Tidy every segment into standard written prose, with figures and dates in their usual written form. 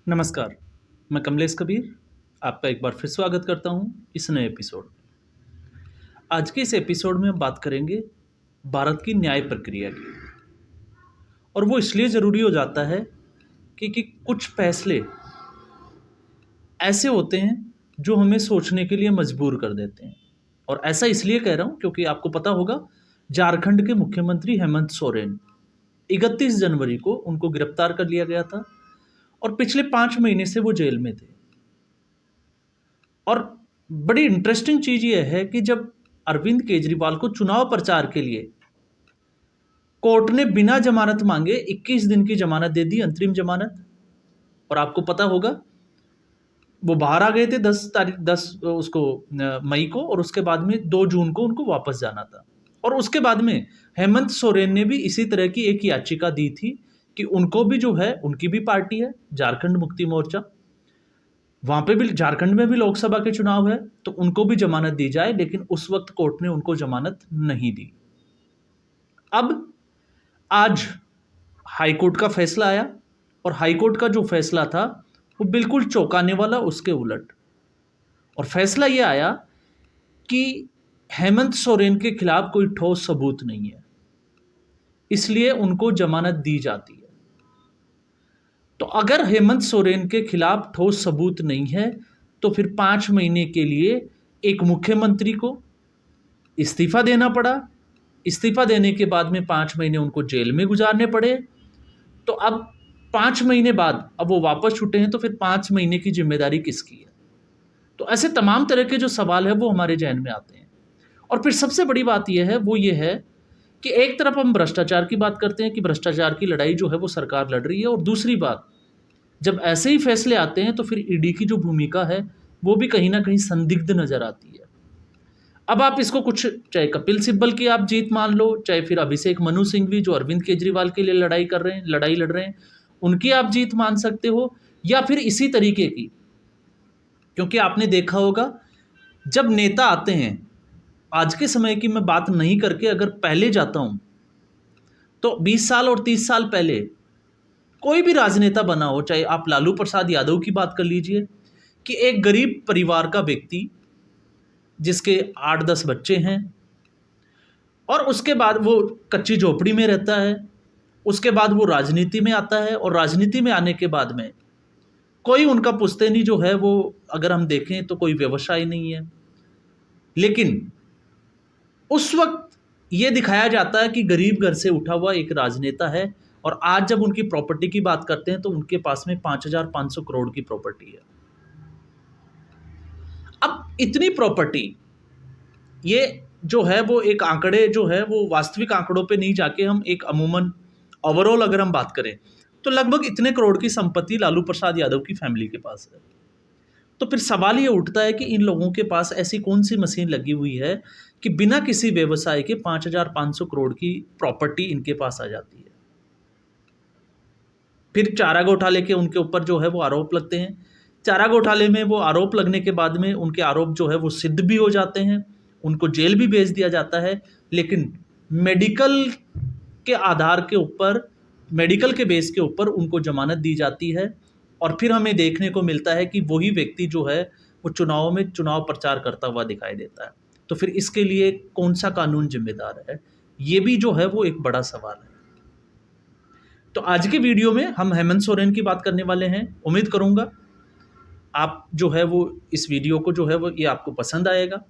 नमस्कार, मैं कमलेश कबीर आपका एक बार फिर स्वागत करता हूं इस नए एपिसोड में। आज के इस एपिसोड में हम बात करेंगे भारत की न्याय प्रक्रिया की। और वो इसलिए ज़रूरी हो जाता है कि कुछ फैसले ऐसे होते हैं जो हमें सोचने के लिए मजबूर कर देते हैं। और ऐसा इसलिए कह रहा हूं क्योंकि आपको पता होगा, झारखंड के मुख्यमंत्री हेमंत सोरेन 31 जनवरी को उनको गिरफ्तार कर लिया गया था और पिछले 5 महीने से वो जेल में थे। और बड़ी इंटरेस्टिंग चीज ये है कि जब अरविंद केजरीवाल को चुनाव प्रचार के लिए कोर्ट ने बिना जमानत मांगे 21 दिन की जमानत दे दी, अंतरिम जमानत। और आपको पता होगा वो बाहर आ गए थे 10 मई को, और उसके बाद में 2 जून को उनको वापस जाना था। और उसके बाद में हेमंत सोरेन ने भी इसी तरह की एक याचिका दी थी कि उनको भी जो है, उनकी भी पार्टी है झारखंड मुक्ति मोर्चा, वहां पे भी झारखंड में भी लोकसभा के चुनाव है, तो उनको भी जमानत दी जाए। लेकिन उस वक्त कोर्ट ने उनको जमानत नहीं दी। अब आज हाईकोर्ट का फैसला आया, और हाईकोर्ट का जो फैसला था वो बिल्कुल चौंकाने वाला, उसके उलट। और फैसला ये आया कि हेमंत सोरेन के खिलाफ कोई ठोस सबूत नहीं है, इसलिए उनको जमानत दी जाती है। तो अगर हेमंत सोरेन के खिलाफ ठोस सबूत नहीं है तो फिर 5 महीने के लिए एक मुख्यमंत्री को इस्तीफा देना पड़ा। इस्तीफा देने के बाद में 5 महीने उनको जेल में गुजारने पड़े। तो अब 5 महीने बाद अब वो वापस छूटे हैं, तो फिर 5 महीने की जिम्मेदारी किसकी है? तो ऐसे तमाम तरह के जो सवाल है वो हमारे जहन में आते हैं। और फिर सबसे बड़ी बात यह है, वो ये है कि एक तरफ हम भ्रष्टाचार की बात करते हैं कि भ्रष्टाचार की लड़ाई जो है वो सरकार लड़ रही है, और दूसरी बात, जब ऐसे ही फैसले आते हैं तो फिर ईडी की जो भूमिका है वो भी कहीं ना कहीं संदिग्ध नजर आती है। अब आप इसको कुछ, चाहे कपिल सिब्बल की आप जीत मान लो, चाहे फिर अभिषेक मनु सिंघवी जो अरविंद केजरीवाल के लिए लड़ाई लड़ रहे हैं, उनकी आप जीत मान सकते हो, या फिर इसी तरीके की। क्योंकि आपने देखा होगा, जब नेता आते हैं, आज के समय की मैं बात नहीं करके अगर पहले जाता हूं, तो 20 साल और 30 साल पहले कोई भी राजनेता बना हो, चाहे आप लालू प्रसाद यादव की बात कर लीजिए, कि एक गरीब परिवार का व्यक्ति जिसके 8-10 बच्चे हैं, और उसके बाद वो कच्ची झोपड़ी में रहता है, उसके बाद वो राजनीति में आता है, और राजनीति में आने के बाद में कोई उनका पुश्तैनी जो है वो, अगर हम देखें तो कोई व्यवसाय नहीं है। लेकिन उस वक्त ये दिखाया जाता है कि गरीब घर से उठा हुआ एक राजनेता है, और आज जब उनकी प्रॉपर्टी की बात करते हैं तो उनके पास में 5,500 करोड़ की प्रॉपर्टी है। अब इतनी प्रॉपर्टी, ये जो है वो एक आंकड़े जो है वो वास्तविक आंकड़ों पे नहीं जाके, हम एक अमूमन ओवरऑल अगर हम बात करें तो लगभग इतने करोड़ की संपत्ति लालू प्रसाद यादव की फैमिली के पास है। तो फिर सवाल ये उठता है कि इन लोगों के पास ऐसी कौन सी मशीन लगी हुई है कि बिना किसी व्यवसाय के 5,500 करोड़ की प्रॉपर्टी इनके पास आ जाती है। फिर चारा घोटाले के उनके ऊपर जो है वो आरोप लगते हैं। चारा घोटाले में वो आरोप लगने के बाद में उनके आरोप जो है वो सिद्ध भी हो जाते हैं, उनको जेल भी भेज दिया जाता है। लेकिन मेडिकल के आधार के ऊपर, मेडिकल के बेस के ऊपर उनको जमानत दी जाती है, और फिर हमें देखने को मिलता है कि वही व्यक्ति जो है वो चुनाव में चुनाव प्रचार करता हुआ दिखाई देता है। तो फिर इसके लिए कौन सा कानून जिम्मेदार है? ये भी जो है वो एक बड़ा सवाल है। तो आज के वीडियो में हम हेमंत सोरेन की बात करने वाले हैं। उम्मीद करूंगा आप जो है वो इस वीडियो को जो है वो ये आपको पसंद आएगा।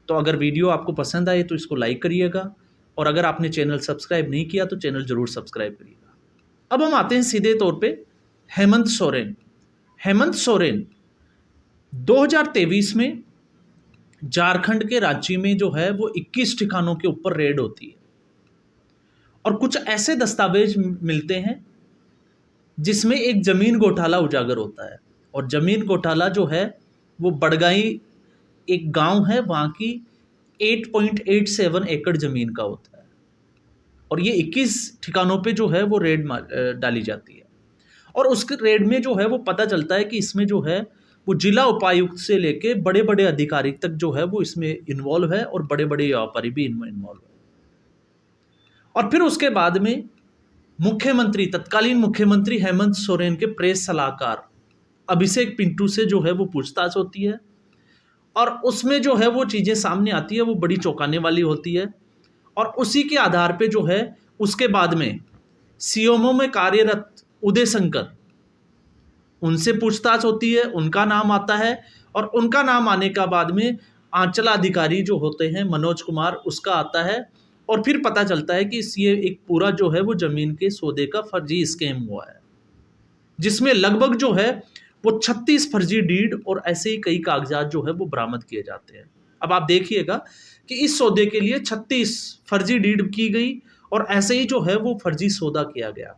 तो अगर वीडियो आपको पसंद आए तो इसको लाइक करिएगा, और अगर आपने चैनल सब्सक्राइब नहीं किया तो चैनल जरूर सब्सक्राइब करिएगा। अब हम आते हैं सीधे तौर पे हेमंत सोरेन। हेमंत सोरेन 2023 में झारखंड के रांची में जो है वो 21 ठिकानों के ऊपर रेड होती है, और कुछ ऐसे दस्तावेज मिलते हैं जिसमें एक जमीन घोटाला उजागर होता है। और जमीन घोटाला जो है वो बड़गाई एक गांव है, वहां की 8.87 एकड़ जमीन का होता है, और ये 21 ठिकानों पे जो है वो रेड डाली जाती है। और उसके रेड में जो है वो पता चलता है कि इसमें जो है वो जिला उपायुक्त से लेके बड़े बड़े अधिकारी तक जो है वो इसमें इन्वॉल्व है, और बड़े बड़े व्यापारी भी इनमें इन्वॉल्व है। और फिर उसके बाद में मुख्यमंत्री, तत्कालीन मुख्यमंत्री हेमंत सोरेन के प्रेस सलाहकार अभिषेक पिंटू से जो है वो पूछताछ होती है, और उसमें जो है वो चीज़ें सामने आती है वो बड़ी चौंकाने वाली होती है। और उसी के आधार पे जो है उसके बाद में सीएमओ में कार्यरत उदय शंकर, उनसे पूछताछ होती है, उनका नाम आता है, और उनका नाम आने का बाद में अंचलाधिकारी जो होते हैं मनोज कुमार, उसका आता है। और फिर पता चलता है कि ये एक पूरा जो है वो जमीन के सौदे का फर्जी स्कैम हुआ है, जिसमें लगभग जो है वो 36 फर्जी डीड और ऐसे ही कई कागजात जो है वो बरामद किए जाते हैं। अब आप देखिएगा कि इस सौदे के लिए 36 फर्जी डीड की गई और ऐसे ही जो है वो फर्जी सौदा किया गया।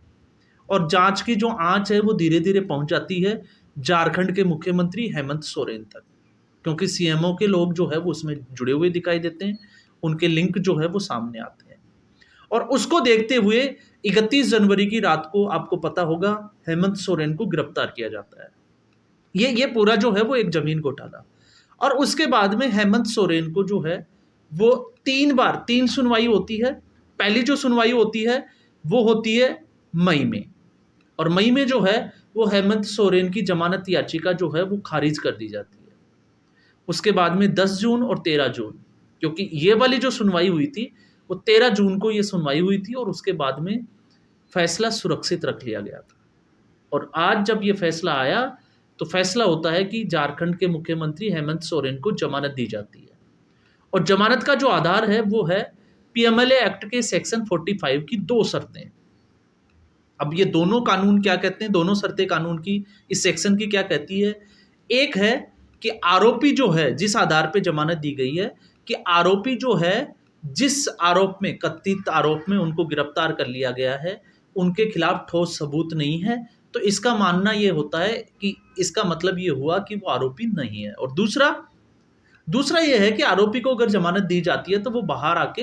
और जांच की जो आंच है वो धीरे धीरे पहुंच जाती है झारखंड के मुख्यमंत्री हेमंत सोरेन तक, क्योंकि सीएमओ के लोग जो है वो उसमें जुड़े हुए दिखाई देते हैं, उनके लिंक जो है वो सामने आते हैं। और उसको देखते हुए 31 जनवरी की रात को आपको पता होगा हेमंत सोरेन को गिरफ्तार किया जाता है। ये पूरा जो है वो एक जमीन घोटाला। और उसके बाद में हेमंत सोरेन को जो है वो 3 सुनवाई होती है। पहली जो सुनवाई होती है वो होती है मई में, और मई में जो है वो हेमंत सोरेन की जमानत याचिका जो है वो खारिज कर दी जाती है। उसके बाद में 10 जून और 13 जून, क्योंकि ये वाली जो सुनवाई हुई थी वो 13 जून को ये सुनवाई हुई थी, और उसके बाद में फैसला सुरक्षित रख लिया गया था। और आज जब ये फैसला आया तो फैसला होता है कि झारखंड के मुख्यमंत्री हेमंत सोरेन को जमानत दी जाती है। और जमानत का जो आधार है वो है पीएमएलए एक्ट के सेक्शन 45 की 2 शर्तें। अब ये दोनों कानून क्या कहते हैं, दोनों शर्तें कानून की इस सेक्शन की क्या कहती है? एक है कि आरोपी जो है, जिस आधार पे जमानत दी गई है, कि आरोपी जो है जिस आरोप में, कथित आरोप में उनको गिरफ्तार कर लिया गया है, उनके खिलाफ ठोस सबूत नहीं है, तो इसका मानना ये होता है कि इसका मतलब ये हुआ कि वो आरोपी नहीं है। और दूसरा ये है कि आरोपी को अगर जमानत दी जाती है तो वो बाहर आके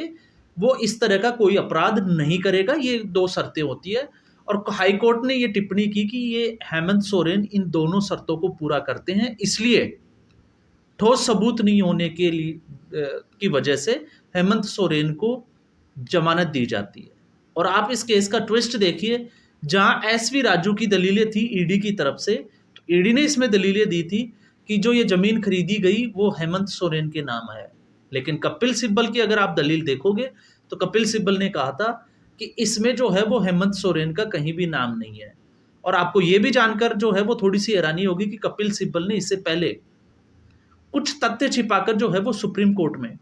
वो इस तरह का कोई अपराध नहीं करेगा। ये 2 शर्तें होती है। और हाई कोर्ट ने ये टिप्पणी की कि ये हेमंत सोरेन इन दोनों शर्तों को पूरा करते हैं, इसलिए ठोस सबूत नहीं होने के लिए की वजह से हेमंत सोरेन को जमानत दी जाती है। और आप इस केस का ट्विस्ट देखिए, जहां एसवी राजू की दलीलें थी ईडी की तरफ से, तो ईडी ने इसमें दलीलें दी थी कि जो ये जमीन खरीदी गई वो हेमंत सोरेन के नाम है। लेकिन कपिल सिब्बल की अगर आप दलील देखोगे तो कपिल सिब्बल ने कहा था कि इसमें जो है वो हेमंत सोरेन का कहीं भी नाम नहीं है। और आपको ये भी जानकर जो है वो थोड़ी सी हैरानी होगी कि कपिल सिब्बल ने इससे पहले कुछ तथ्य छिपाकर जो है वो सुप्रीम कोर्ट में,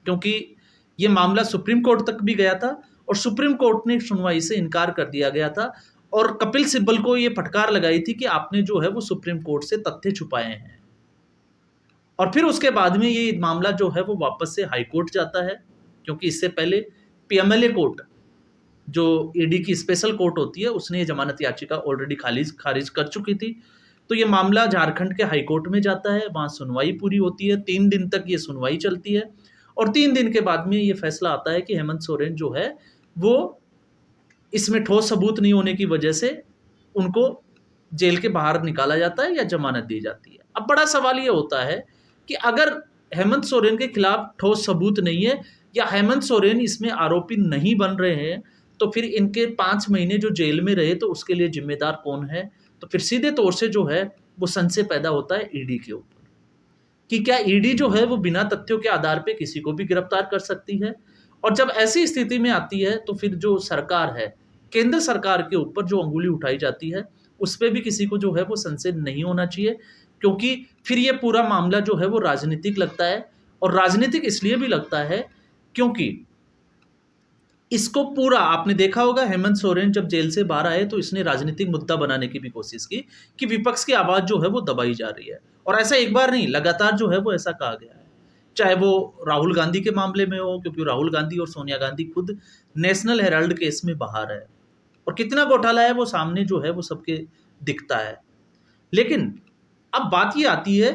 क्योंकि ये मामला सुप्रीम कोर्ट तक भी गया था और सुप्रीम कोर्ट ने सुनवाई से इनकार कर दिया गया था, और कपिल सिब्बल को ये फटकार लगाई थी कि आपने जो है वो सुप्रीम कोर्ट से तथ्य छुपाए हैं। और फिर उसके बाद में ये मामला जो है वो वापस से हाई कोर्ट जाता है, क्योंकि इससे पहले पीएमएलए कोर्ट, जो ईडी की स्पेशल कोर्ट होती है, उसने ये जमानत याचिका ऑलरेडी खारिज कर चुकी थी। तो ये मामला झारखंड के हाई कोर्ट में जाता है, वहाँ सुनवाई पूरी होती है, 3 दिन तक ये सुनवाई चलती है, और 3 दिन के बाद में ये फैसला आता है कि हेमंत सोरेन जो है वो इसमें ठोस सबूत नहीं होने की वजह से उनको जेल के बाहर निकाला जाता है या जमानत दी जाती है। अब बड़ा सवाल ये होता है कि अगर हेमंत सोरेन के खिलाफ ठोस सबूत नहीं है या हेमंत सोरेन इसमें आरोपी नहीं बन रहे हैं, तो फिर इनके 5 महीने जो जेल में रहे तो उसके लिए जिम्मेदार कौन है? तो फिर सीधे तौर से जो है वो संशय पैदा होता है ईडी के ऊपर कि क्या ईडी जो है वो बिना तथ्यों के आधार पे किसी को भी गिरफ्तार कर सकती है। और जब ऐसी स्थिति में आती है तो फिर जो सरकार है, केंद्र सरकार के ऊपर जो अंगुली उठाई जाती है, उस पर भी किसी को जो है वो संशय नहीं होना चाहिए, क्योंकि फिर ये पूरा मामला जो है वो राजनीतिक लगता है। और राजनीतिक इसलिए भी लगता है क्योंकि इसको पूरा आपने देखा होगा, हेमंत सोरेन जब जेल से बाहर आए तो इसने राजनीतिक मुद्दा बनाने की भी कोशिश की कि विपक्ष की आवाज़ जो है वो दबाई जा रही है। और ऐसा एक बार नहीं, लगातार जो है वो ऐसा कहा गया है, चाहे वो राहुल गांधी के मामले में हो, क्योंकि राहुल गांधी और सोनिया गांधी खुद नेशनल हेराल्ड केस में बाहर है और कितना घोटाला है वो सामने जो है वो सबके दिखता है। लेकिन अब बात ये आती है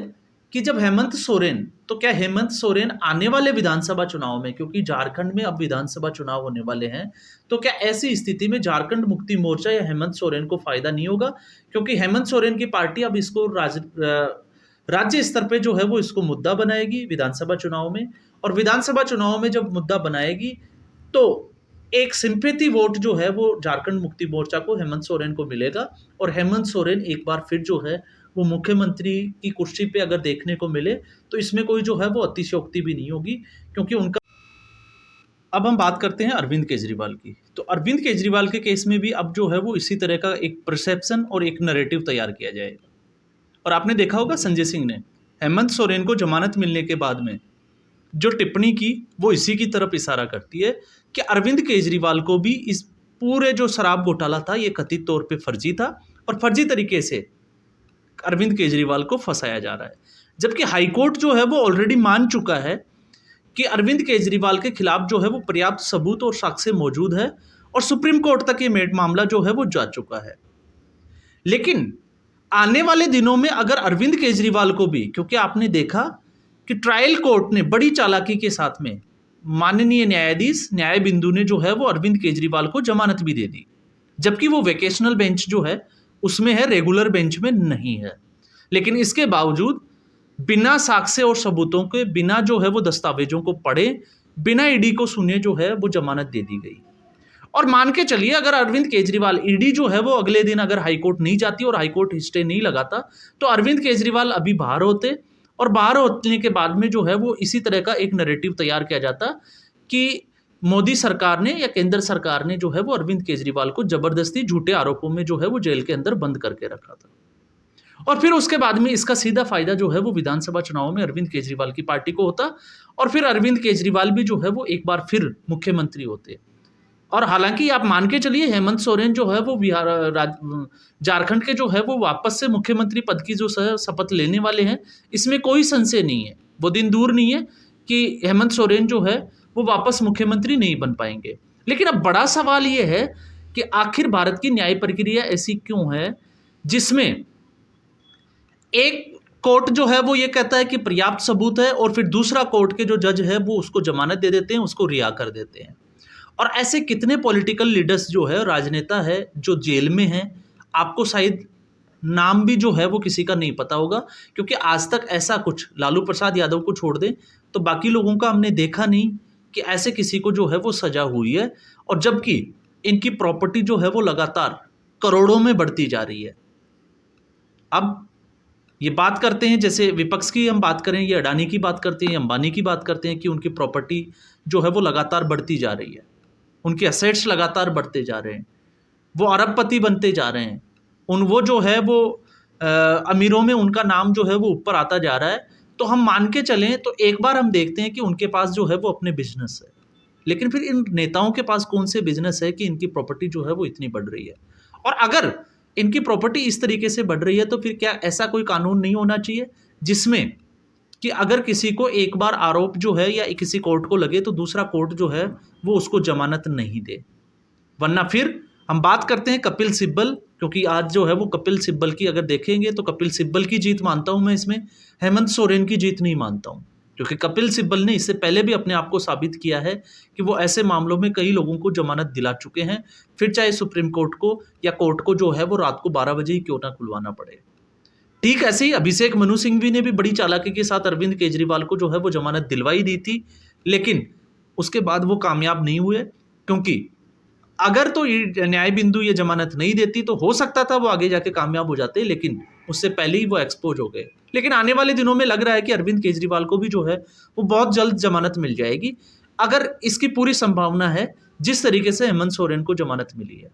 कि जब हेमंत सोरेन, तो क्या हेमंत सोरेन आने वाले विधानसभा चुनाव में, क्योंकि झारखंड में अब विधानसभा चुनाव होने वाले हैं, तो क्या ऐसी स्थिति में झारखंड मुक्ति मोर्चा या हेमंत सोरेन को फायदा नहीं होगा? क्योंकि हेमंत सोरेन की पार्टी अब इसको राज्य स्तर पे जो है वो इसको मुद्दा बनाएगी विधानसभा चुनाव में, और विधानसभा चुनाव में जब मुद्दा बनाएगी तो एक सिंपैथी वोट जो है वो झारखंड मुक्ति मोर्चा को हेमंत सोरेन को मिलेगा, और हेमंत सोरेन एक बार फिर जो है वो मुख्यमंत्री की कुर्सी पे अगर देखने को मिले तो इसमें कोई जो है वो अतिशयोक्ति भी नहीं होगी, क्योंकि उनका। अब हम बात करते हैं अरविंद केजरीवाल की। तो अरविंद केजरीवाल के केस में भी अब जो है वो इसी तरह का एक परसेप्शन और एक नैरेटिव तैयार किया जाएगा। और आपने देखा होगा संजय सिंह ने हेमंत सोरेन को जमानत मिलने के बाद में जो टिप्पणी की वो इसी की तरफ इशारा करती है कि अरविंद केजरीवाल को भी इस पूरे जो शराब घोटाला था ये कथित तौर पे फर्जी था, और फर्जी तरीके से अरविंद केजरीवाल को फंसाया जा रहा है। जबकि हाईकोर्ट जो है वो ऑलरेडी मान चुका है कि अरविंद केजरीवाल के खिलाफ जो है वो पर्याप्त सबूत और साक्ष्य मौजूद है, और सुप्रीम कोर्ट तक ये मामला जो है वो जा चुका है। लेकिन आने वाले दिनों में अगर अरविंद केजरीवाल को भी, क्योंकि आपने देखा कि ट्रायल कोर्ट ने बड़ी चालाकी के साथ में माननीय न्यायाधीश न्याय बिंदु ने जो है वो अरविंद केजरीवाल को जमानत भी दे दी, जबकि वो वेकेशनल बेंच जो है उसमें है, रेगुलर बेंच में नहीं है। लेकिन इसके बावजूद बिना साक्ष्य और सबूतों के, बिना जो है वो दस्तावेजों को पढ़े, बिना ईडी को सुने जो है वो जमानत दे दी गई। और मान के चलिए अगर अरविंद केजरीवाल, ईडी जो है वो अगले दिन अगर हाईकोर्ट नहीं जाती और हाईकोर्ट स्टे नहीं लगाता, तो अरविंद केजरीवाल अभी बाहर होते, और बाहर होने के बाद में जो है वो इसी तरह का एक नैरेटिव तैयार किया जाता कि मोदी सरकार ने या केंद्र सरकार ने जो है वो अरविंद केजरीवाल को जबरदस्ती झूठे आरोपों में जो है वो जेल के अंदर बंद करके रखा था। और फिर उसके बाद में इसका सीधा फायदा जो है वो विधानसभा चुनाव में अरविंद केजरीवाल की पार्टी को होता, और फिर अरविंद केजरीवाल भी जो है वो एक बार फिर मुख्यमंत्री होते। और हालांकि आप मान के चलिए हेमंत सोरेन जो है वो झारखंड के जो है वो वापस से मुख्यमंत्री पद की जो शपथ लेने वाले हैं, इसमें कोई संशय नहीं है। वो दिन दूर नहीं है कि हेमंत सोरेन जो है वो वापस मुख्यमंत्री नहीं बन पाएंगे। लेकिन अब बड़ा सवाल ये है कि आखिर भारत की न्याय प्रक्रिया ऐसी क्यों है जिसमें एक कोर्ट जो है वो ये कहता है कि पर्याप्त सबूत है, और फिर दूसरा कोर्ट के जो जज है वो उसको जमानत दे देते हैं, उसको रिहा कर देते हैं। और ऐसे कितने पॉलिटिकल लीडर्स जो है, राजनेता है, जो जेल में हैं, आपको शायद नाम भी जो है वो किसी का नहीं पता होगा, क्योंकि आज तक ऐसा कुछ, लालू प्रसाद यादव को छोड़ दें तो बाकी लोगों का हमने देखा नहीं कि ऐसे किसी को जो है वो सजा हुई है, और जबकि इनकी प्रॉपर्टी जो है वो लगातार करोड़ों में बढ़ती जा रही है। अब ये बात करते हैं, जैसे विपक्ष की हम बात करें, ये अडानी की बात करते हैं, अंबानी की बात करते हैं कि उनकी प्रॉपर्टी जो है वो लगातार बढ़ती जा रही है, उनके एसेट्स लगातार बढ़ते जा रहे हैं, वो अरबपति बनते जा रहे हैं, वो जो है वो अमीरों में उनका नाम जो है वो ऊपर आता जा रहा है। तो हम मान के चलें तो एक बार हम देखते हैं कि उनके पास जो है वो अपने बिजनेस है, लेकिन फिर इन नेताओं के पास कौन से बिजनेस है कि इनकी प्रॉपर्टी जो है वो इतनी बढ़ रही है। और अगर इनकी प्रॉपर्टी इस तरीके से बढ़ रही है तो फिर क्या ऐसा कोई कानून नहीं होना चाहिए जिसमें कि अगर किसी को एक बार आरोप जो है या किसी कोर्ट को लगे तो दूसरा कोर्ट जो है वो उसको जमानत नहीं दे। वरना फिर हम बात करते हैं कपिल सिब्बल, क्योंकि आज जो है वो कपिल सिब्बल की अगर देखेंगे तो कपिल सिब्बल की जीत मानता हूं मैं इसमें, हेमंत सोरेन की जीत नहीं मानता हूं, क्योंकि कपिल सिब्बल ने इससे पहले भी अपने आप को साबित किया है कि वो ऐसे मामलों में कई लोगों को जमानत दिला चुके हैं, फिर चाहे सुप्रीम कोर्ट को या कोर्ट को जो है वो रात को 12 बजे ही क्यों ना खुलवाना पड़े। ठीक ऐसे ही अभिषेक मनु सिंघवी ने भी बड़ी चालाकी के साथ अरविंद केजरीवाल को जो है वो जमानत दिलवाई दी थी, लेकिन उसके बाद वो कामयाब नहीं हुए, क्योंकि अगर तो न्याय बिंदु ये जमानत नहीं देती तो हो सकता था वो आगे जाके कामयाब हो जाते, लेकिन उससे पहले ही वो एक्सपोज हो गए। लेकिन आने वाले दिनों में लग रहा है कि अरविंद केजरीवाल को भी जो है वो बहुत जल्द जमानत मिल जाएगी, अगर इसकी पूरी संभावना है जिस तरीके से हेमंत सोरेन को जमानत मिली है।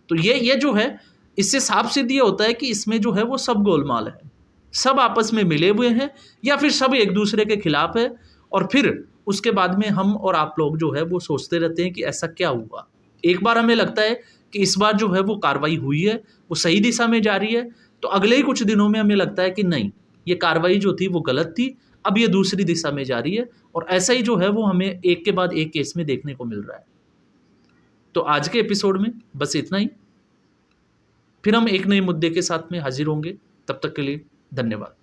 तो ये जो है इससे साफ सीधी ये होता है कि इसमें जो है वो सब गोलमाल है, सब आपस में मिले हुए हैं या फिर सब एक दूसरे के खिलाफ है, और फिर उसके बाद में हम और आप लोग जो है वो सोचते रहते हैं कि ऐसा क्या हुआ। एक बार हमें लगता है कि इस बार जो है वो कार्रवाई हुई है, वो सही दिशा में जा रही है, तो अगले ही कुछ दिनों में हमें लगता है कि नहीं, ये कार्रवाई जो थी वो गलत थी, अब ये दूसरी दिशा में जा रही है, और ऐसा ही जो है वो हमें एक के बाद एक केस में देखने को मिल रहा है। तो आज के एपिसोड में बस इतना ही, फिर हम एक नए मुद्दे के साथ में हाजिर होंगे, तब तक के लिए धन्यवाद।